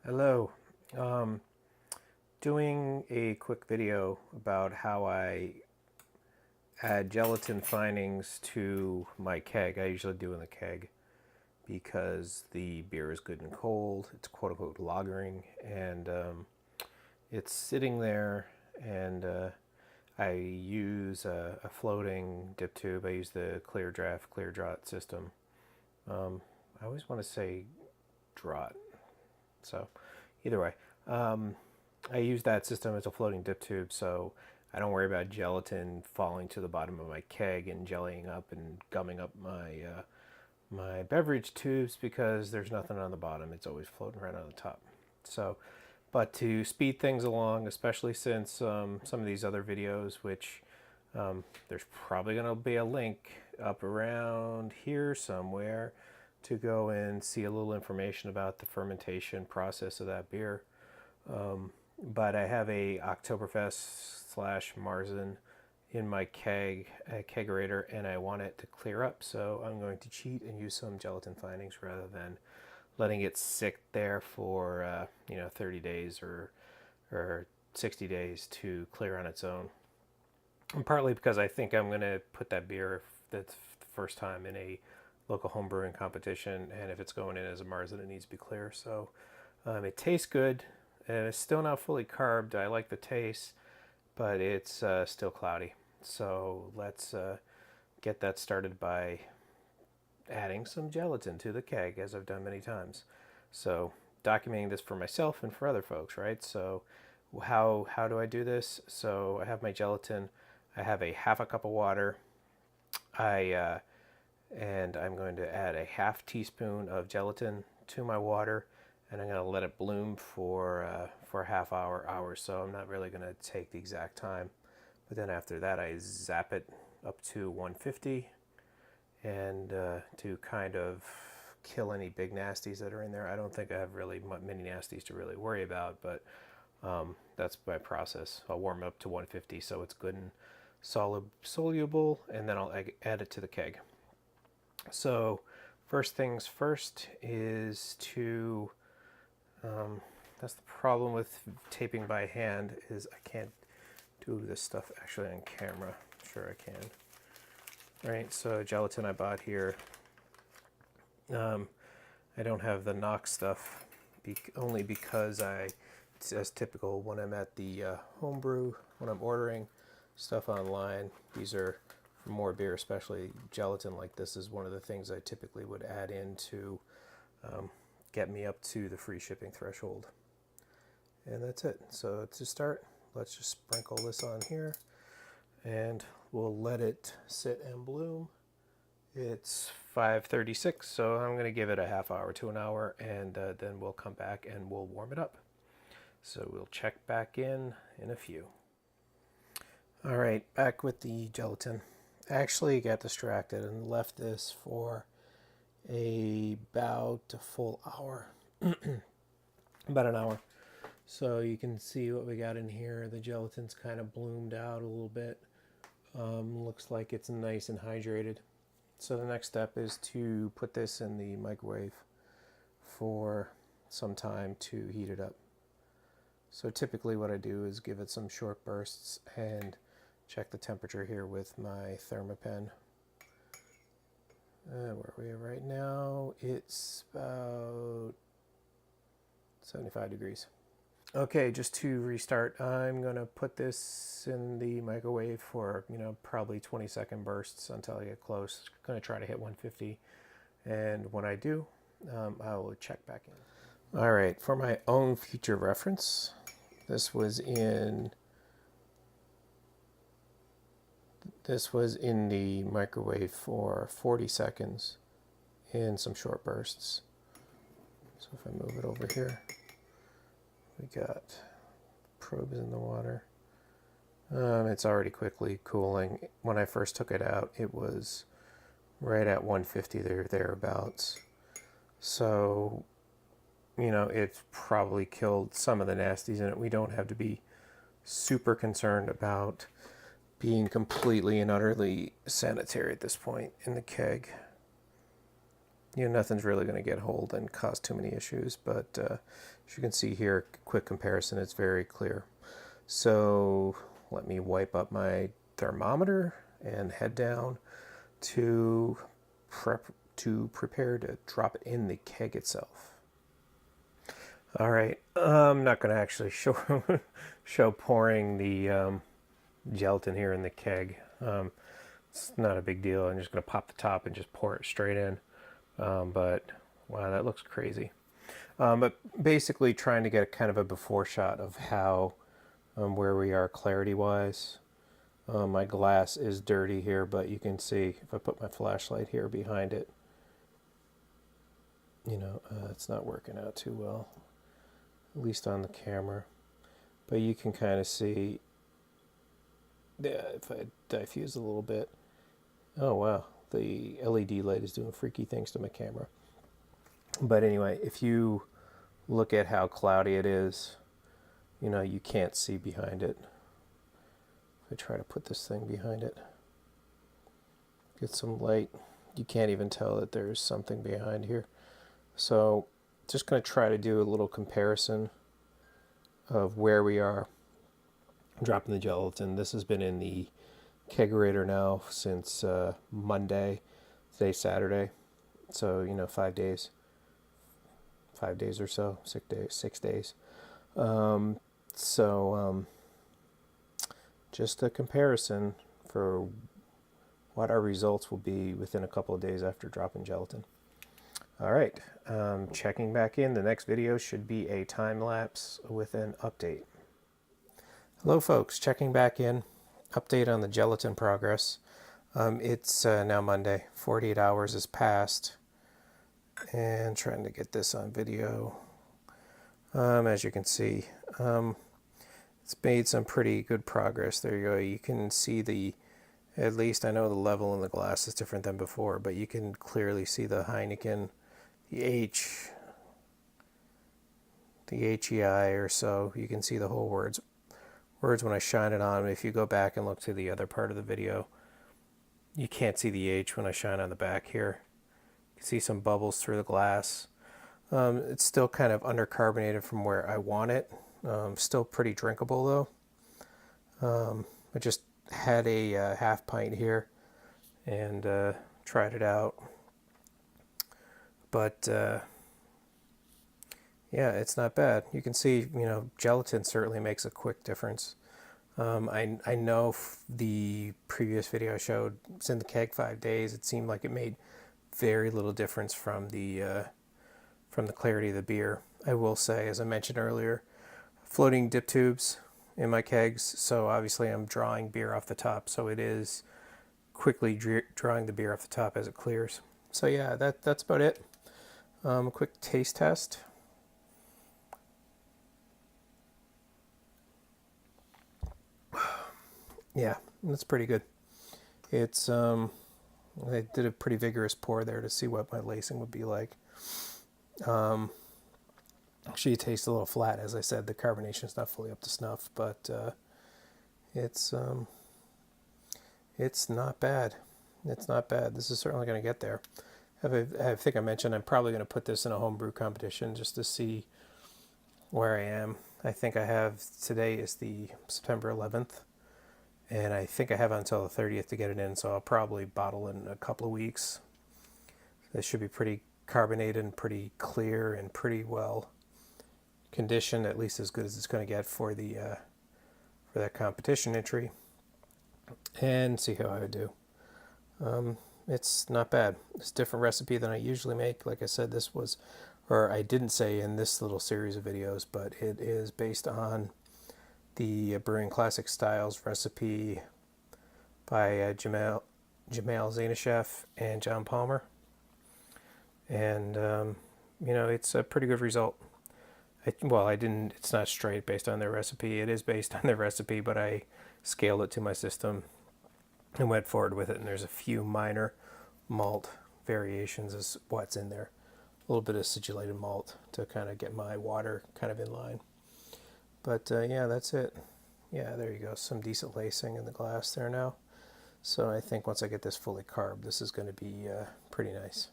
Hello. Um, Doing a quick video about how I add gelatin findings to my keg. I usually do in the keg because the beer is good and cold. It's quote unquote lagering, and it's sitting there. And I use a floating dip tube. I use the clear draft, clear draught system. I always want to say draught. So either way. I use that system as a floating dip tube, so I don't worry about gelatin falling to the bottom of my keg and jellying up and gumming up my beverage tubes because there's nothing on the bottom. It's always floating right on the top. So, but to speed things along, especially since some of these other videos, which there's probably going to be a link up around here somewhere to go and see a little information about the fermentation process of that beer. But I have a Oktoberfest slash Marzen in my kegerator, and I want it to clear up. So I'm going to cheat and use some gelatin findings rather than letting it sit there for 30 days or 60 days to clear on its own. And partly because I think I'm going to put that beer that's the first time in a local homebrewing competition, and if it's going in as a Marzen, it needs to be clear. So it tastes good. And it's still not fully carved. I like the taste, but it's still cloudy. So let's get that started by adding some gelatin to the keg, as I've done many times. So documenting this for myself and for other folks, right? So how do I do this? So I have my gelatin. I have a half a cup of water. And I'm going to add a half teaspoon of gelatin to my water, and I'm going to let it bloom for a half hour. So I'm not really going to take the exact time. But then after that, I zap it up to 150, and to kind of kill any big nasties that are in there. I don't think I have really many nasties to really worry about, but that's my process. I'll warm it up to 150 so it's good and soluble, and then I'll add it to the keg. So first things first is to that's the problem with taping by hand, is I can't do this stuff actually on camera. Sure I can. Right, so gelatin I bought here. I don't have the Knox stuff only because it's as typical when I'm at the Homebrew, when I'm ordering stuff online. These are for more beer, especially gelatin like this is one of the things I typically would add in to get me up to the free shipping threshold. And that's it. So to start, let's just sprinkle this on here, and we'll let it sit and bloom. It's 5:36, so I'm going to give it a half hour to an hour, and then we'll come back and we'll warm it up. So we'll check back in a few. All right, back with the gelatin. I actually got distracted and left this for about a full hour, about an hour. So you can see what we got in here. The gelatin's kind of bloomed out a little bit. Looks like it's nice and hydrated. So the next step is to put this in the microwave for some time to heat it up. So typically what I do is give it some short bursts and check the temperature here with my Thermapen. Where are we at right now? It's about 75 degrees. Okay, just to restart, I'm going to put this in the microwave for, probably 20-second bursts until I get close. I'm going to try to hit 150, and when I do, I will check back in. All right, for my own future reference, this was in the microwave for 40 seconds in some short bursts. So if I move it over here, we got probes in the water. It's already quickly cooling. When I first took it out, it was right at 150 thereabouts. So, it's probably killed some of the nasties in it. We don't have to be super concerned about being completely and utterly sanitary at this point in the keg. nothing's really going to get hold and cause too many issues. But as you can see here, quick comparison, it's very clear. So let me wipe up my thermometer and head down to prepare to drop it in the keg itself. All right, I'm not going to actually show pouring the gelatin here in the keg. It's not a big deal. I'm just going to pop the top and just pour it straight in. But wow, that looks crazy. But basically trying to get a kind of a before shot of how where we are clarity wise. My glass is dirty here, but you can see if I put my flashlight here behind it, it's not working out too well, at least on the camera. But you can kind of see, if I diffuse a little bit, oh wow, the LED light is doing freaky things to my camera. But anyway, if you look at how cloudy it is, you can't see behind it. If I try to put this thing behind it, get some light, you can't even tell that there's something behind here. So just going to try to do a little comparison of where we are dropping the gelatin. This has been in the kegerator now since Monday. Today's Saturday, so 5 days. 5 days or so, 6 days. Just a comparison for what our results will be within a couple of days after dropping gelatin. All right, checking back in. The next video should be a time lapse with an update. Hello folks, checking back in. Update on the gelatin progress. It's now Monday. 48 hours has passed. And trying to get this on video. As you can see, it's made some pretty good progress. There you go. You can see at least I know the level in the glass is different than before, but you can clearly see the Heineken, the HEI or so. You can see the whole words when I shine it on. If you go back and look to the other part of the video, you can't see the H when I shine on the back here. You can see some bubbles through the glass. It's still kind of undercarbonated from where I want it. Still pretty drinkable though. I just had a half pint here and tried it out. But yeah, it's not bad. You can see, gelatin certainly makes a quick difference. I know the previous video I showed, it's in the keg 5 days. It seemed like it made very little difference from the clarity of the beer. I will say, as I mentioned earlier, floating dip tubes in my kegs, so obviously I'm drawing beer off the top, so it is quickly drawing the beer off the top as it clears. So yeah, that's about it. A quick taste test. Yeah, that's pretty good. It's I did a pretty vigorous pour there to see what my lacing would be like. Actually, it tastes a little flat, as I said. The carbonation is not fully up to snuff, but it's not bad. It's not bad. This is certainly going to get there. I think I mentioned I'm probably going to put this in a homebrew competition just to see where I am. I think I have, today is the September 11th, and I think I have until the 30th to get it in, so I'll probably bottle in a couple of weeks. This should be pretty carbonated and pretty clear and pretty well conditioned, at least as good as it's going to get for that competition entry, and see how I would do. It's not bad. It's a different recipe than I usually make. Like I said, this was, or I didn't say in this little series of videos, but it is based on the Brewing Classic Styles recipe by Jamal Zainasheff and John Palmer. And, it's a pretty good result. It's not straight based on their recipe. It is based on their recipe, but I scaled it to my system and went forward with it. And there's a few minor malt variations as what's in there. A little bit of acidulated malt to kind of get my water kind of in line. But yeah, that's it. Yeah, there you go. Some decent lacing in the glass there now. So I think once I get this fully carb, this is going to be pretty nice.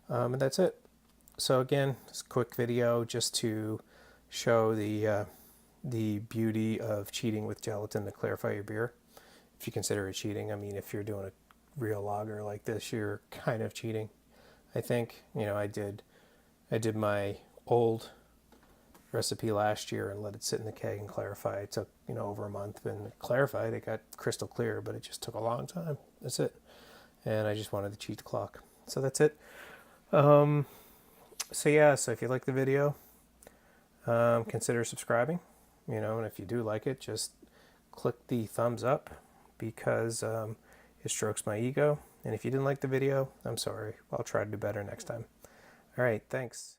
And that's it. So again, it's a quick video just to show the beauty of cheating with gelatin to clarify your beer. If you consider it cheating, I mean, if you're doing a real lager like this, you're kind of cheating. I think, I did my old recipe last year and let it sit in the keg and clarify. It took, over a month, and it clarified. It got crystal clear, but it just took a long time. That's it. And I just wanted to cheat the clock. So that's it. So yeah, so if you like the video, consider subscribing, and if you do like it, just click the thumbs up because it strokes my ego. And if you didn't like the video, I'm sorry. I'll try to do better next time. All right, thanks.